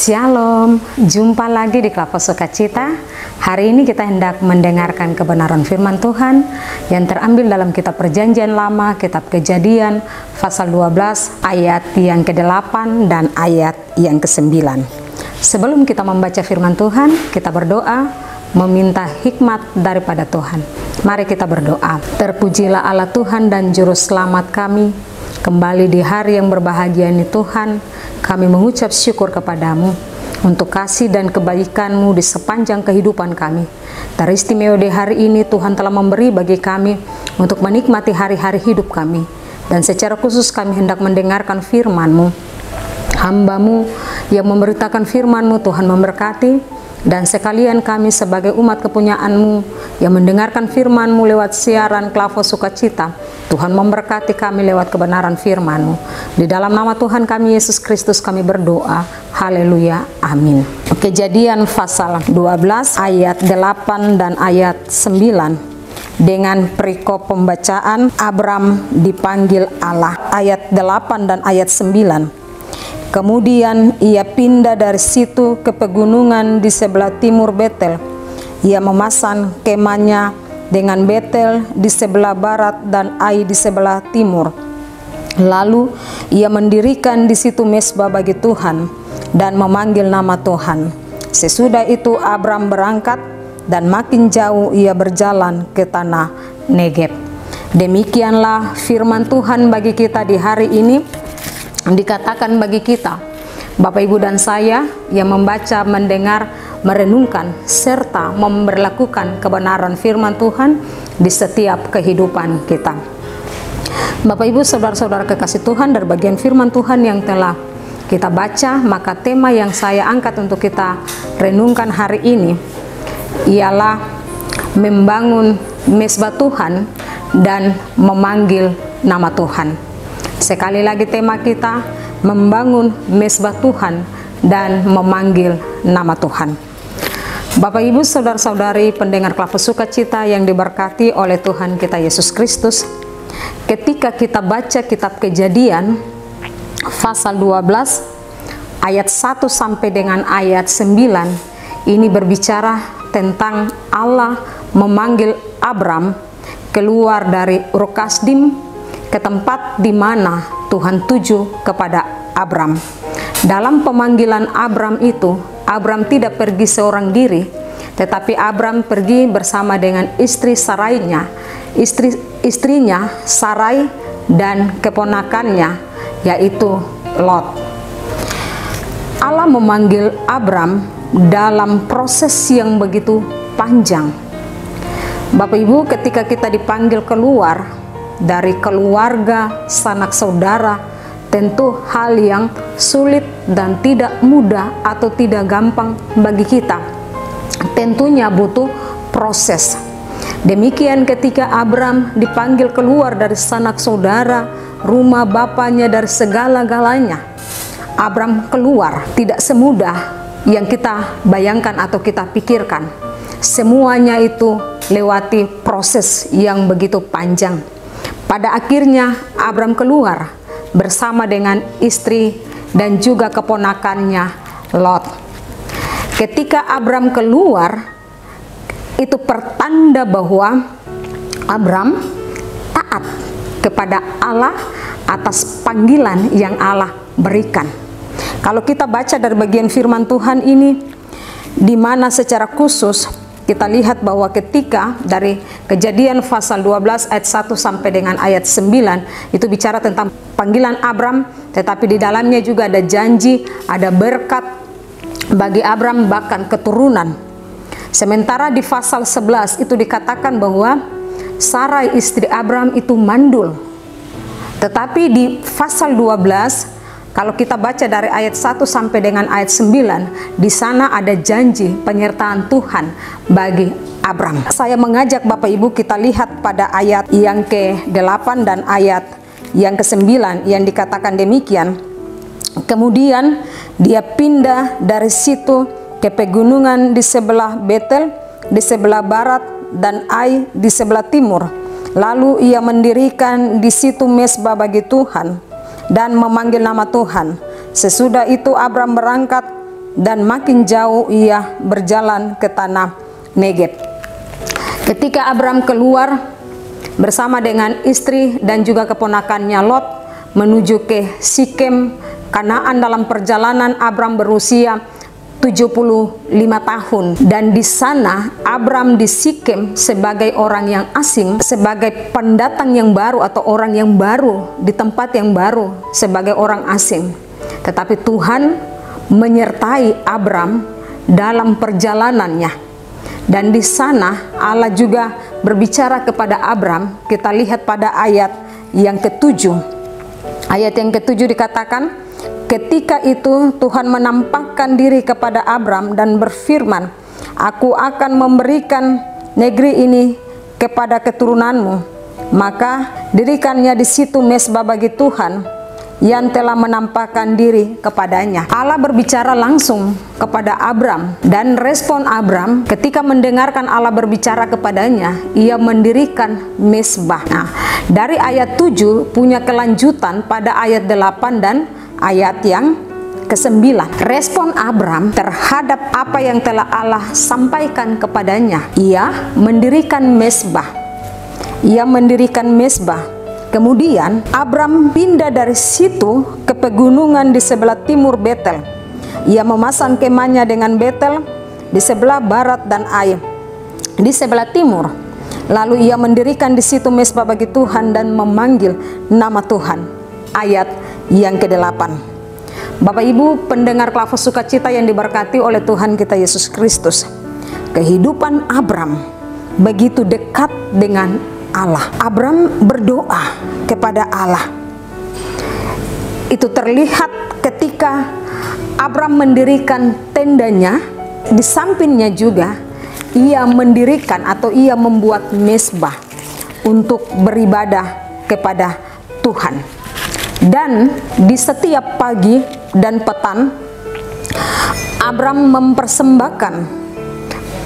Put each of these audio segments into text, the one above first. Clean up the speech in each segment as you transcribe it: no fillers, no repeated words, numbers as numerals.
Shalom, jumpa lagi di Kelapa Sukacita. Hari ini kita hendak mendengarkan kebenaran firman Tuhan yang terambil dalam kitab Perjanjian Lama, kitab Kejadian, pasal 12, ayat yang ke-8 dan ayat yang ke-9. Sebelum kita membaca firman Tuhan, kita berdoa, meminta hikmat daripada Tuhan. Mari kita berdoa. Terpujilah Allah Tuhan dan Juru Selamat kami. Kembali di hari yang berbahagia ini Tuhan, kami mengucap syukur kepadamu untuk kasih dan kebaikan-Mu di sepanjang kehidupan kami. Teristimewa di hari ini Tuhan telah memberi bagi kami untuk menikmati hari-hari hidup kami. Dan secara khusus kami hendak mendengarkan firman-Mu. Hamba-Mu yang memberitakan firman-Mu Tuhan memberkati. Dan sekalian kami sebagai umat kepunyaan-Mu yang mendengarkan firman-Mu lewat siaran Kelapa Sukacita, Tuhan memberkati kami lewat kebenaran firman-Mu. Di dalam nama Tuhan kami Yesus Kristus kami berdoa. Haleluya. Amin. Kejadian pasal 12 ayat 8 dan ayat 9 dengan perikop pembacaan Abram dipanggil Allah. Ayat 8 dan ayat 9. Kemudian ia pindah dari situ ke pegunungan di sebelah timur Betel. Ia memasang kemahnya dengan Betel di sebelah barat dan Ai di sebelah timur. Lalu ia mendirikan di situ mezbah bagi Tuhan dan memanggil nama Tuhan. Sesudah itu Abram berangkat dan makin jauh ia berjalan ke tanah Negeb. Demikianlah firman Tuhan bagi kita di hari ini. Dikatakan bagi kita, Bapak Ibu dan saya yang membaca, mendengar, merenungkan, serta memberlakukan kebenaran firman Tuhan di setiap kehidupan kita. Bapak Ibu, saudara-saudara kekasih Tuhan, dari bagian firman Tuhan yang telah kita baca, maka tema yang saya angkat untuk kita renungkan hari ini ialah membangun mezbah Tuhan dan memanggil nama Tuhan. Sekali lagi tema kita, membangun mezbah Tuhan dan memanggil nama Tuhan. Bapak Ibu saudara-saudari pendengar Kelapa Sukacita yang diberkati oleh Tuhan kita Yesus Kristus, ketika kita baca kitab Kejadian pasal 12 ayat 1 sampai dengan ayat 9, ini berbicara tentang Allah memanggil Abram keluar dari Ur Kasdim ke tempat di mana Tuhan tuju kepada Abram. Dalam pemanggilan Abram itu, Abram tidak pergi seorang diri, tetapi Abram pergi bersama dengan istrinya Sarai dan keponakannya, yaitu Lot. Allah memanggil Abram dalam proses yang begitu panjang. Bapak Ibu, ketika kita dipanggil keluar dari keluarga, sanak saudara, tentu hal yang sulit dan tidak mudah atau tidak gampang bagi kita. Tentunya butuh proses. Demikian ketika Abram dipanggil keluar dari sanak saudara, rumah bapaknya, dari segala-galanya. Abram keluar tidak semudah yang kita bayangkan atau kita pikirkan. Semuanya itu lewati proses yang begitu panjang. Pada akhirnya Abram keluar bersama dengan istri dan juga keponakannya Lot. Ketika Abram keluar, itu pertanda bahwa Abram taat kepada Allah atas panggilan yang Allah berikan. Kalau kita baca dari bagian firman Tuhan ini, di mana secara khusus kita lihat bahwa ketika dari Kejadian pasal 12 ayat 1 sampai dengan ayat 9 itu bicara tentang panggilan Abram, tetapi di dalamnya juga ada janji, ada berkat bagi Abram bahkan keturunan. Sementara di pasal 11 itu dikatakan bahwa Sarai istri Abram itu mandul. Tetapi di pasal 12 kalau kita baca dari ayat 1 sampai dengan ayat 9, di sana ada janji penyertaan Tuhan bagi Abram. Saya mengajak Bapak Ibu kita lihat pada ayat yang ke-8 dan ayat yang ke-9 yang dikatakan demikian. Kemudian dia pindah dari situ ke pegunungan di sebelah Betel, di sebelah barat, dan Ai di sebelah timur. Lalu ia mendirikan di situ mezbah bagi Tuhan dan memanggil nama Tuhan. Sesudah itu Abram berangkat dan makin jauh ia berjalan ke tanah Negeb. Ketika Abram keluar bersama dengan istri dan juga keponakannya Lot menuju ke Sikem, Kanaan, dalam perjalanan Abram berusia 75 tahun, dan di sana Abram di Sikem sebagai orang yang asing, sebagai pendatang yang baru atau orang yang baru di tempat yang baru, sebagai orang asing. Tetapi Tuhan menyertai Abram dalam perjalanannya, dan di sana Allah juga berbicara kepada Abram. Kita lihat pada ayat yang ke-7. Ayat yang ke-7 dikatakan, ketika itu Tuhan menampakkan diri kepada Abram dan berfirman, "Aku akan memberikan negeri ini kepada keturunanmu." Maka dirikannya di situ mezbah bagi Tuhan yang telah menampakkan diri kepadanya. Allah berbicara langsung kepada Abram, dan respon Abram ketika mendengarkan Allah berbicara kepadanya, ia mendirikan mezbah. Nah, dari ayat 7 punya kelanjutan pada ayat 8 dan ayat yang ke-9. Respon Abram terhadap apa yang telah Allah sampaikan kepadanya, ia mendirikan mezbah. Ia mendirikan mezbah. Kemudian Abram pindah dari situ ke pegunungan di sebelah timur Betel. Ia memasang kemahnya dengan Betel di sebelah barat dan Ai di sebelah timur. Lalu ia mendirikan di situ mezbah bagi Tuhan dan memanggil nama Tuhan. Ayat yang ke-8. Bapak Ibu pendengar Klava Sukacita yang diberkati oleh Tuhan kita Yesus Kristus, kehidupan Abram begitu dekat dengan Allah. Abram berdoa kepada Allah. Itu terlihat ketika Abram mendirikan tendanya, di sampingnya juga ia mendirikan atau ia membuat mezbah untuk beribadah kepada Tuhan. Dan di setiap pagi dan petang Abram mempersembahkan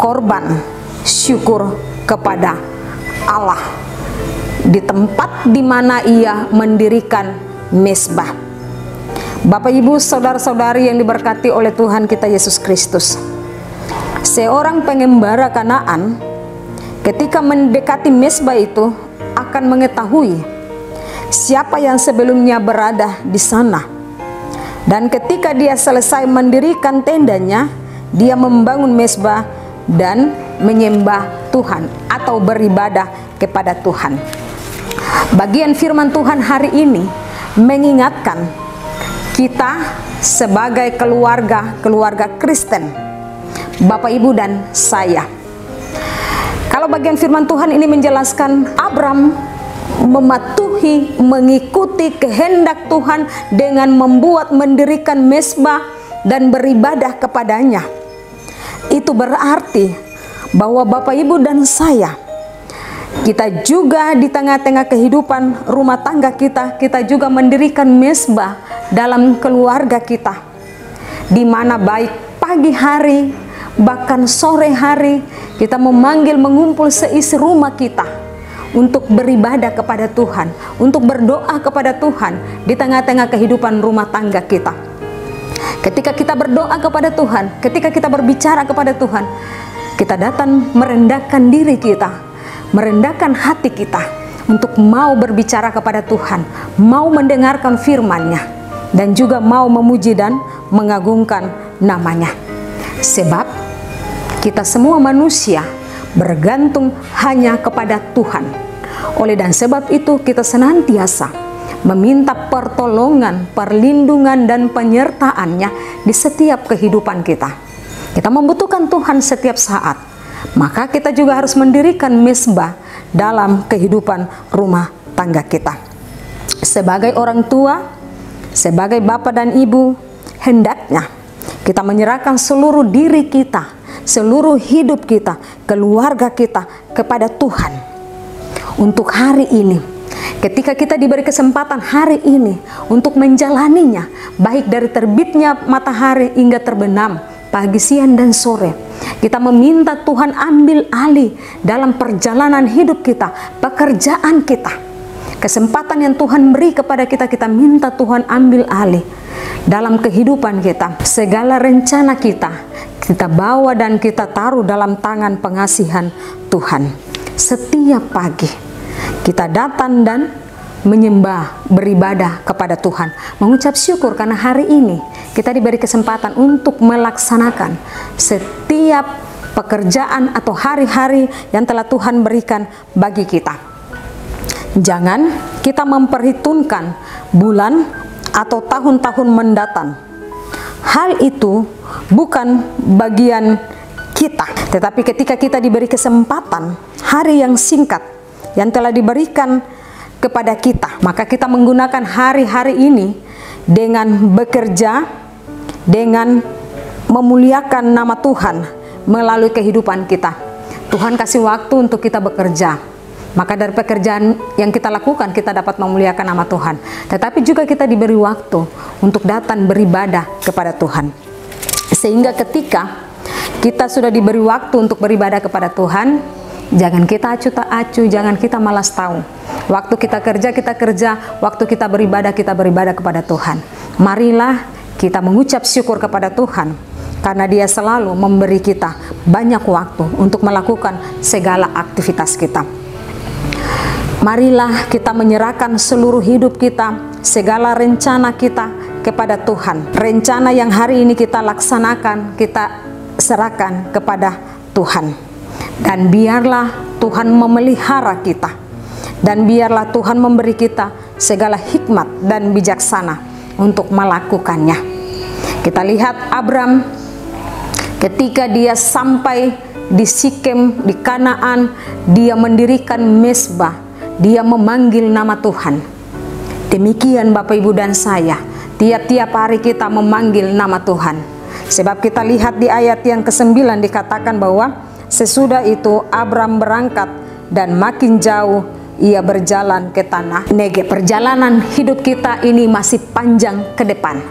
korban syukur kepada Allah di tempat di mana ia mendirikan mezbah. Bapak Ibu saudara-saudari yang diberkati oleh Tuhan kita Yesus Kristus, seorang pengembara Kanaan ketika mendekati mezbah itu akan mengetahui siapa yang sebelumnya berada di sana. Dan ketika dia selesai mendirikan tendanya, dia membangun mezbah dan menyembah Tuhan atau beribadah kepada Tuhan. Bagian firman Tuhan hari ini mengingatkan kita sebagai keluarga Kristen, Bapak Ibu dan saya. Kalau bagian firman Tuhan ini menjelaskan Abram mematuhi, mengikuti kehendak Tuhan dengan mendirikan mezbah dan beribadah kepadanya. Itu berarti bahwa Bapak Ibu dan saya, kita juga di tengah-tengah kehidupan rumah tangga kita juga mendirikan mezbah dalam keluarga kita, di mana baik pagi hari bahkan sore hari kita mengumpul seisi rumah kita untuk beribadah kepada Tuhan, untuk berdoa kepada Tuhan di tengah-tengah kehidupan rumah tangga kita. Ketika kita berdoa kepada Tuhan, ketika kita berbicara kepada Tuhan, kita datang merendahkan diri kita, merendahkan hati kita untuk mau berbicara kepada Tuhan, mau mendengarkan firman-Nya, dan juga mau memuji dan mengagungkan nama-Nya. Sebab kita semua manusia bergantung hanya kepada Tuhan. Oleh dan sebab itu kita senantiasa meminta pertolongan, perlindungan dan penyertaan-Nya di setiap kehidupan kita. Kita membutuhkan Tuhan setiap saat. Maka kita juga harus mendirikan mezbah dalam kehidupan rumah tangga kita. Sebagai orang tua, sebagai bapak dan ibu, hendaknya kita menyerahkan seluruh diri kita, seluruh hidup kita, keluarga kita kepada Tuhan. Untuk hari ini, ketika kita diberi kesempatan hari ini untuk menjalaninya, baik dari terbitnya matahari hingga terbenam, pagi, siang, dan sore, kita meminta Tuhan ambil alih dalam perjalanan hidup kita, pekerjaan kita. Kesempatan yang Tuhan beri kepada kita, kita minta Tuhan ambil alih. dalam kehidupan kita. Segala rencana kita bawa dan kita taruh dalam tangan pengasihan Tuhan. Setiap pagi kita datang dan menyembah, beribadah kepada Tuhan, mengucap syukur karena hari ini kita diberi kesempatan untuk melaksanakan setiap pekerjaan atau hari-hari yang telah Tuhan berikan bagi kita. Jangan kita memperhitungkan bulan atau tahun-tahun mendatang. Hal itu bukan bagian kita, tetapi ketika kita diberi kesempatan hari yang singkat yang telah diberikan kepada kita, maka kita menggunakan hari-hari ini dengan bekerja, dengan memuliakan nama Tuhan melalui kehidupan kita. Tuhan kasih waktu untuk kita bekerja, maka dari pekerjaan yang kita lakukan kita dapat memuliakan nama Tuhan. Tetapi juga kita diberi waktu untuk datang beribadah kepada Tuhan. Sehingga ketika kita sudah diberi waktu untuk beribadah kepada Tuhan, jangan kita acuh tak acuh, jangan kita malas tahu. Waktu kita kerja, waktu kita beribadah kepada Tuhan. Marilah kita mengucap syukur kepada Tuhan, karena Dia selalu memberi kita banyak waktu untuk melakukan segala aktivitas kita. Marilah kita menyerahkan seluruh hidup kita, segala rencana kita kepada Tuhan. Rencana yang hari ini kita laksanakan, kita serahkan kepada Tuhan. Dan biarlah Tuhan memelihara kita. Dan biarlah Tuhan memberi kita segala hikmat dan bijaksana untuk melakukannya. Kita lihat Abram ketika dia sampai di Sikem, di Kanaan, dia mendirikan mezbah, dia memanggil nama Tuhan. Demikian Bapak Ibu dan saya, tiap-tiap hari kita memanggil nama Tuhan. Sebab kita lihat di ayat yang ke-9 dikatakan bahwa sesudah itu Abram berangkat dan makin jauh ia berjalan ke tanah Negeb. Perjalanan hidup kita ini masih panjang ke depan.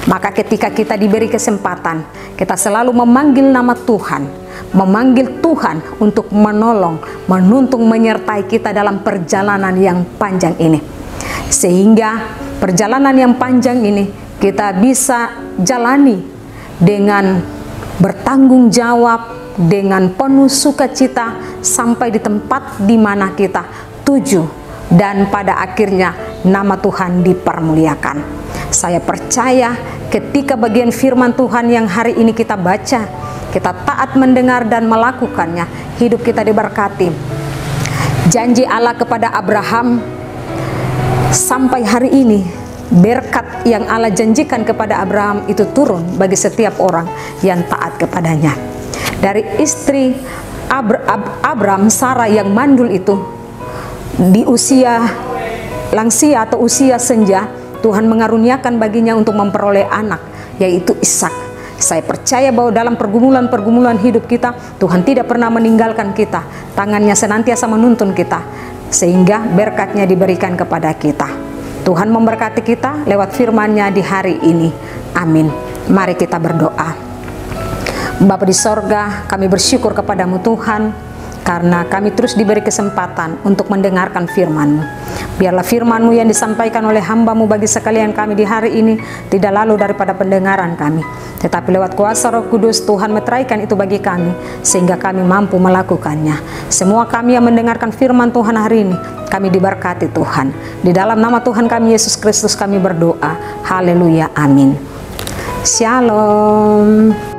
Maka ketika kita diberi kesempatan, kita selalu memanggil nama Tuhan, memanggil Tuhan untuk menolong, menuntun, menyertai kita dalam perjalanan yang panjang ini. Sehingga perjalanan yang panjang ini kita bisa jalani dengan bertanggung jawab, dengan penuh sukacita sampai di tempat di mana kita tuju, dan pada akhirnya nama Tuhan dipermuliakan. Saya percaya ketika bagian firman Tuhan yang hari ini kita baca, kita taat mendengar dan melakukannya, hidup kita diberkati. Janji Allah kepada Abraham sampai hari ini, berkat yang Allah janjikan kepada Abraham itu turun bagi setiap orang yang taat kepadanya. Dari istri Abram, Sarah yang mandul itu, di usia lansia atau usia senja, Tuhan mengaruniakan baginya untuk memperoleh anak, yaitu Ishak. Saya percaya bahwa dalam pergumulan-pergumulan hidup kita, Tuhan tidak pernah meninggalkan kita. Tangannya senantiasa menuntun kita, sehingga berkatnya diberikan kepada kita. Tuhan memberkati kita lewat firman-Nya di hari ini. Amin. Mari kita berdoa. Bapa di sorga, kami bersyukur kepadamu Tuhan, karena kami terus diberi kesempatan untuk mendengarkan firman-Mu. Biarlah firman-Mu yang disampaikan oleh hamba-Mu bagi sekalian kami di hari ini tidak lalu daripada pendengaran kami, tetapi lewat kuasa Roh Kudus Tuhan meteraikan itu bagi kami, sehingga kami mampu melakukannya. Semua kami yang mendengarkan firman Tuhan hari ini, kami diberkati Tuhan. Di dalam nama Tuhan kami Yesus Kristus kami berdoa. Haleluya, amin. Shalom.